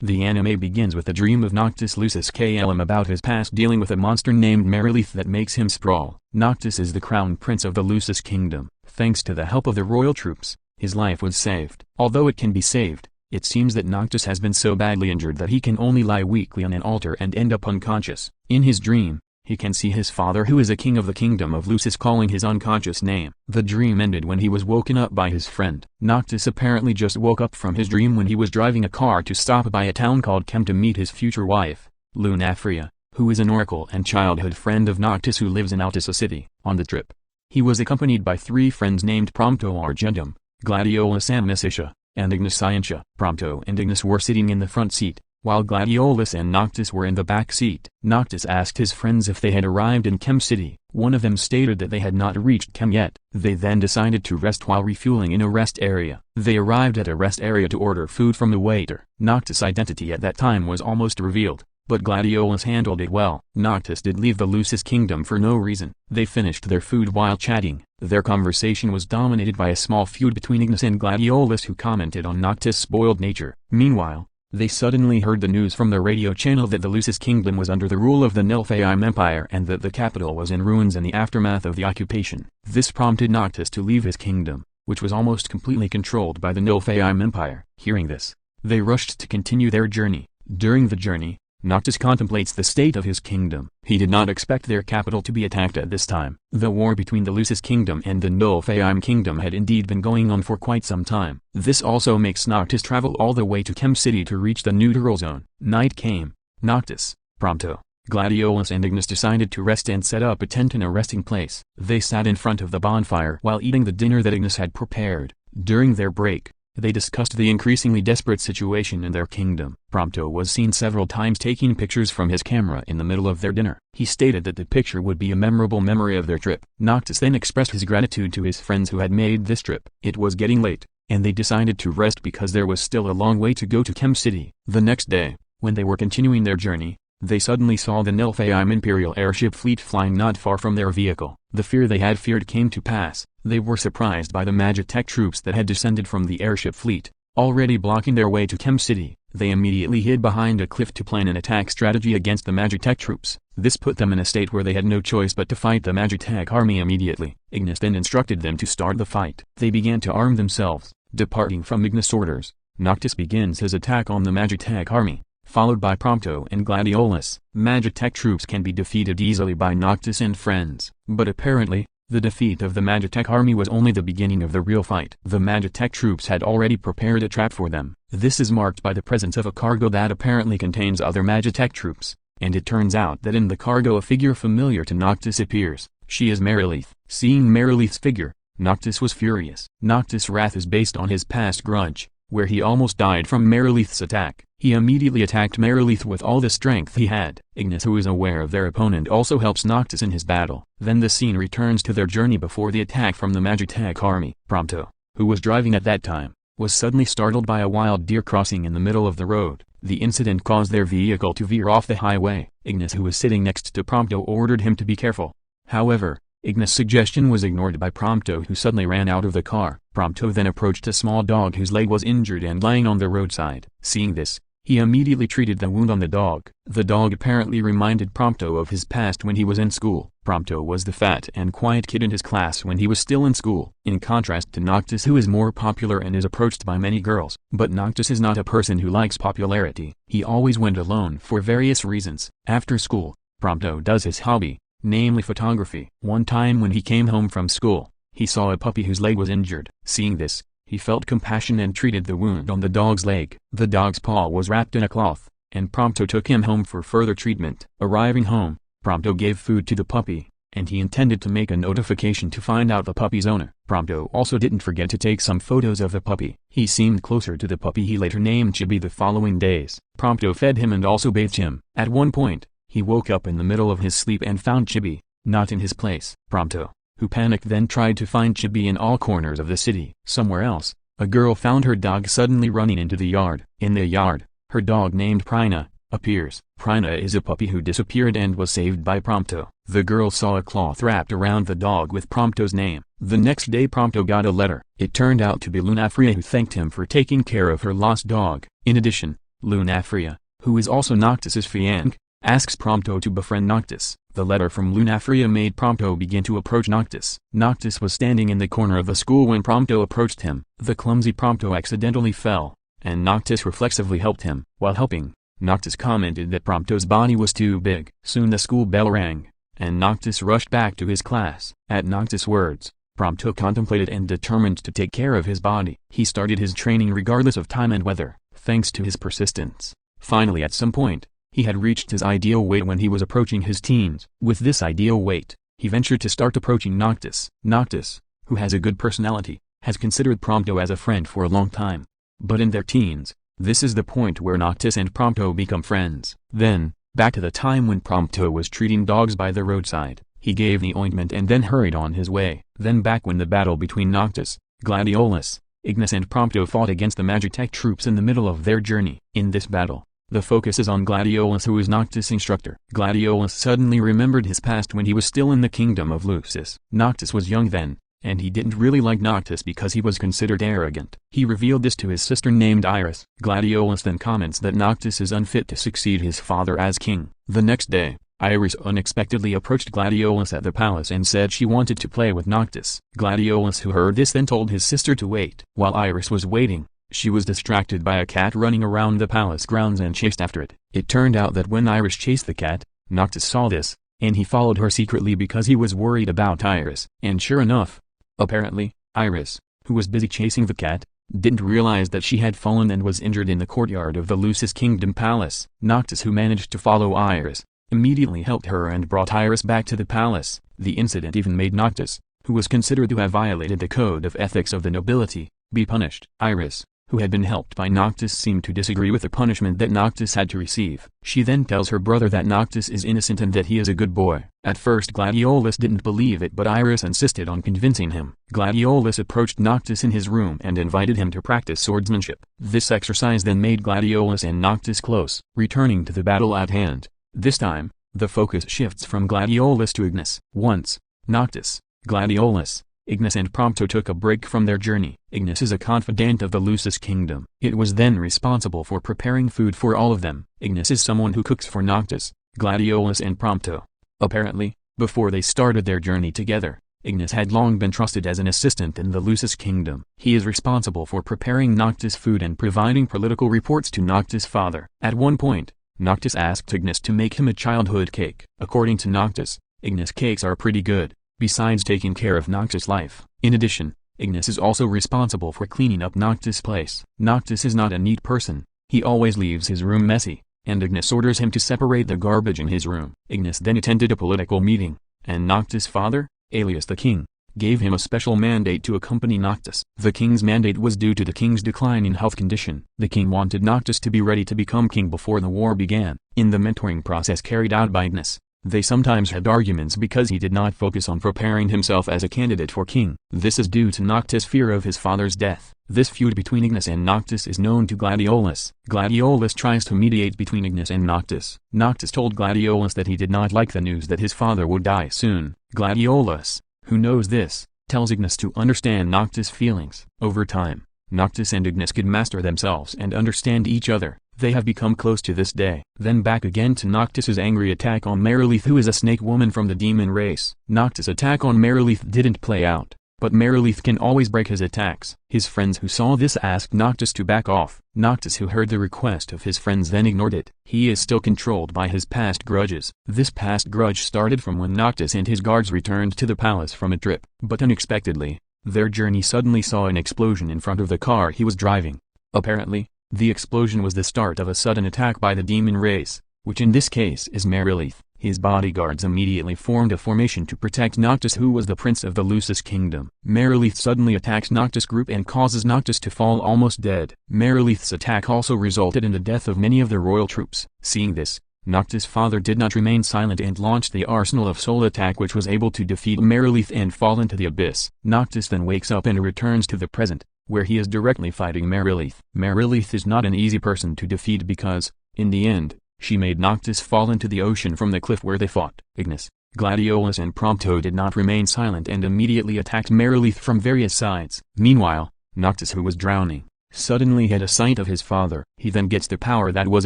The anime begins with a dream of Noctis Lucis KLM about his past dealing with a monster named Merylith that makes him sprawl. Noctis is the crown prince of the Lucis kingdom. Thanks to the help of the royal troops, his life was saved. Although it can be saved, it seems that Noctis has been so badly injured that he can only lie weakly on an altar and end up unconscious. In his dream, he can see his father, who is a king of the kingdom of Lucis, calling his unconscious name. The dream ended when he was woken up by his friend. Noctis apparently just woke up from his dream when he was driving a car to stop by a town called Kem to meet his future wife, Lunafria, who is an oracle and childhood friend of Noctis who lives in Altissa City. On the trip, he was accompanied by 3 friends named Prompto Argentum, Gladiolus Amnesia, and Ignis Scientia. Prompto and Ignis were sitting in the front seat, while Gladiolus and Noctis were in the back seat. Noctis asked his friends if they had arrived in Kem City. One of them stated that they had not reached Kem yet. They then decided to rest while refueling in a rest area. They arrived at a rest area to order food from the waiter. Noctis' identity at that time was almost revealed, but Gladiolus handled it well. Noctis did leave the Lucis kingdom for no reason. They finished their food while chatting. Their conversation was dominated by a small feud between Ignis and Gladiolus, who commented on Noctis' spoiled nature. Meanwhile, they suddenly heard the news from the radio channel that the Lucis kingdom was under the rule of the Nilphaeum Empire and that the capital was in ruins in the aftermath of the occupation. This prompted Noctis to leave his kingdom, which was almost completely controlled by the Nilphaeum Empire. Hearing this, they rushed to continue their journey. During the journey, Noctis contemplates the state of his kingdom. He did not expect their capital to be attacked at this time. The war between the Lucis kingdom and the Nilphaeum kingdom had indeed been going on for quite some time. This also makes Noctis travel all the way to Kem City to reach the neutral zone. Night came. Noctis, Prompto, Gladiolus and Ignis decided to rest and set up a tent in a resting place. They sat in front of the bonfire while eating the dinner that Ignis had prepared. During their break, they discussed the increasingly desperate situation in their kingdom. Prompto was seen several times taking pictures from his camera in the middle of their dinner. He stated that the picture would be a memorable memory of their trip. Noctis then expressed his gratitude to his friends who had made this trip. It was getting late, and they decided to rest because there was still a long way to go to Kem City. The next day, when they were continuing their journey, they suddenly saw the Nilphaeum Imperial airship fleet flying not far from their vehicle. The fear they had feared came to pass. They were surprised by the Magitech troops that had descended from the airship fleet, already blocking their way to Kem City. They immediately hid behind a cliff to plan an attack strategy against the Magitech troops. This put them in a state where they had no choice but to fight the Magitech army immediately. Ignis then instructed them to start the fight. They began to arm themselves. Departing from Ignis' orders, Noctis begins his attack on the Magitech army, followed by Prompto and Gladiolus. Magitech troops can be defeated easily by Noctis and friends, but apparently, the defeat of the Magitech army was only the beginning of the real fight. The Magitech troops had already prepared a trap for them. This is marked by the presence of a cargo that apparently contains other Magitech troops, and it turns out that in the cargo a figure familiar to Noctis appears. She is Merylith. Seeing Merylith's figure, Noctis was furious. Noctis' wrath is based on his past grudge, where he almost died from Merylith's attack. He immediately attacked Merylith with all the strength he had. Ignis, who is aware of their opponent, also helps Noctis in his battle. Then the scene returns to their journey before the attack from the Magitech army. Prompto, who was driving at that time, was suddenly startled by a wild deer crossing in the middle of the road. The incident caused their vehicle to veer off the highway. Ignis, who was sitting next to Prompto, ordered him to be careful. However, Ignis' suggestion was ignored by Prompto, who suddenly ran out of the car. Prompto then approached a small dog whose leg was injured and lying on the roadside. Seeing this, he immediately treated the wound on the dog. The dog apparently reminded Prompto of his past when he was in school. Prompto was the fat and quiet kid in his class when he was still in school, in contrast to Noctis, who is more popular and is approached by many girls. But Noctis is not a person who likes popularity. He always went alone for various reasons. After school, Prompto does his hobby, namely photography. One time when he came home from school, he saw a puppy whose leg was injured. Seeing this, he felt compassion and treated the wound on the dog's leg. The dog's paw was wrapped in a cloth, and Prompto took him home for further treatment. Arriving home, Prompto gave food to the puppy, and he intended to make a notification to find out the puppy's owner. Prompto also didn't forget to take some photos of the puppy. He seemed closer to the puppy he later named Chibi. The following days, Prompto fed him and also bathed him. At one point, he woke up in the middle of his sleep and found Chibi, not in his place. Prompto, who panicked, then tried to find Chibi in all corners of the city. Somewhere else, a girl found her dog suddenly running into the yard. In the yard, her dog named Prina appears. Prina is a puppy who disappeared and was saved by Prompto. The girl saw a cloth wrapped around the dog with Prompto's name. The next day Prompto got a letter. It turned out to be Lunafria, who thanked him for taking care of her lost dog. In addition, Lunafria, who is also Noctis's fiancée, asks Prompto to befriend Noctis. The letter from Lunafria made Prompto begin to approach Noctis. Noctis was standing in the corner of the school when Prompto approached him. The clumsy Prompto accidentally fell, and Noctis reflexively helped him. While helping, Noctis commented that Prompto's body was too big. Soon the school bell rang, and Noctis rushed back to his class. At Noctis' words, Prompto contemplated and determined to take care of his body. He started his training regardless of time and weather, thanks to his persistence. Finally, at some point, he had reached his ideal weight when he was approaching his teens. With this ideal weight, he ventured to start approaching Noctis. Noctis, who has a good personality, has considered Prompto as a friend for a long time. But in their teens, this is the point where Noctis and Prompto become friends. Then, back to the time when Prompto was treating dogs by the roadside, he gave the ointment and then hurried on his way. Then back when the battle between Noctis, Gladiolus, Ignis and Prompto fought against the Magitech troops in the middle of their journey. In this battle, the focus is on Gladiolus, who is Noctis' instructor. Gladiolus suddenly remembered his past when he was still in the kingdom of Lucis. Noctis was young then, and he didn't really like Noctis because he was considered arrogant. He revealed this to his sister named Iris. Gladiolus then comments that Noctis is unfit to succeed his father as king. The next day, Iris unexpectedly approached Gladiolus at the palace and said she wanted to play with Noctis. Gladiolus, who heard this, then told his sister to wait. While Iris was waiting, she was distracted by a cat running around the palace grounds and chased after it. It turned out that when Iris chased the cat, Noctis saw this, and he followed her secretly because he was worried about Iris. And sure enough, apparently, Iris, who was busy chasing the cat, didn't realize that she had fallen and was injured in the courtyard of the Lucis Kingdom Palace. Noctis, who managed to follow Iris, immediately helped her and brought Iris back to the palace. The incident even made Noctis, who was considered to have violated the code of ethics of the nobility, be punished. Iris, who had been helped by Noctis, seemed to disagree with the punishment that Noctis had to receive. She then tells her brother that Noctis is innocent and that he is a good boy. At first Gladiolus didn't believe it, but Iris insisted on convincing him. Gladiolus approached Noctis in his room and invited him to practice swordsmanship. This exercise then made Gladiolus and Noctis close. Returning to the battle at hand, this time, the focus shifts from Gladiolus to Ignis. Once, Noctis, Gladiolus, Ignis and Prompto took a break from their journey. Ignis is a confidant of the Lucis Kingdom. It was then responsible for preparing food for all of them. Ignis is someone who cooks for Noctis, Gladiolus and Prompto. Apparently, before they started their journey together, Ignis had long been trusted as an assistant in the Lucis Kingdom. He is responsible for preparing Noctis food and providing political reports to Noctis' father. At one point, Noctis asked Ignis to make him a childhood cake. According to Noctis, Ignis' cakes are pretty good, besides taking care of Noctis' life. In addition, Ignis is also responsible for cleaning up Noctis' place. Noctis is not a neat person. He always leaves his room messy, and Ignis orders him to separate the garbage in his room. Ignis then attended a political meeting, and Noctis' father, alias the king, gave him a special mandate to accompany Noctis. The king's mandate was due to the king's declining health condition. The king wanted Noctis to be ready to become king before the war began. In the mentoring process carried out by Ignis, they sometimes had arguments because he did not focus on preparing himself as a candidate for king. This is due to Noctis' fear of his father's death. This feud between Ignis and Noctis is known to Gladiolus. Gladiolus tries to mediate between Ignis and Noctis. Noctis told Gladiolus that he did not like the news that his father would die soon. Gladiolus, who knows this, tells Ignis to understand Noctis' feelings. Over time, Noctis and Ignis could master themselves and understand each other. They have become close to this day. Then back again to Noctis' angry attack on Merilith, who is a snake woman from the demon race. Noctis' attack on Merilith didn't play out, but Merilith can always break his attacks. His friends who saw this asked Noctis to back off. Noctis, who heard the request of his friends, then ignored it. He is still controlled by his past grudges. This past grudge started from when Noctis and his guards returned to the palace from a trip. But unexpectedly, their journey suddenly saw an explosion in front of the car he was driving. Apparently, the explosion was the start of a sudden attack by the demon race, which in this case is Merilith. His bodyguards immediately formed a formation to protect Noctis, who was the prince of the Lucis Kingdom. Merilith suddenly attacks Noctis' group and causes Noctis to fall almost dead. Merilith's attack also resulted in the death of many of the royal troops. Seeing this, Noctis' father did not remain silent and launched the arsenal of soul attack, which was able to defeat Merilith and fall into the abyss. Noctis then wakes up and returns to the present, where he is directly fighting Merilith. Merilith is not an easy person to defeat because, in the end, she made Noctis fall into the ocean from the cliff where they fought. Ignis, Gladiolus and Prompto did not remain silent and immediately attacked Merilith from various sides. Meanwhile, Noctis, who was drowning, suddenly had a sight of his father. He then gets the power that was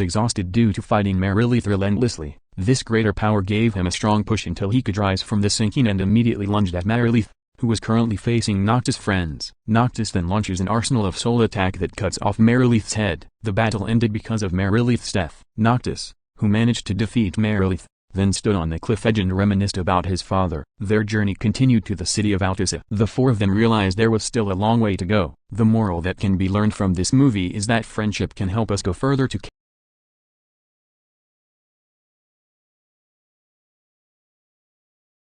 exhausted due to fighting Merilith relentlessly. This greater power gave him a strong push until he could rise from the sinking and immediately lunged at Merilith, who was currently facing Noctis' friends. Noctis then launches an arsenal of soul attack that cuts off Merilith's head. The battle ended because of Merilith's death. Noctis, who managed to defeat Merilith, then stood on the cliff edge and reminisced about his father. Their journey continued to the city of Altissa. The four of them realized there was still a long way to go. The moral that can be learned from this movie is that friendship can help us go further to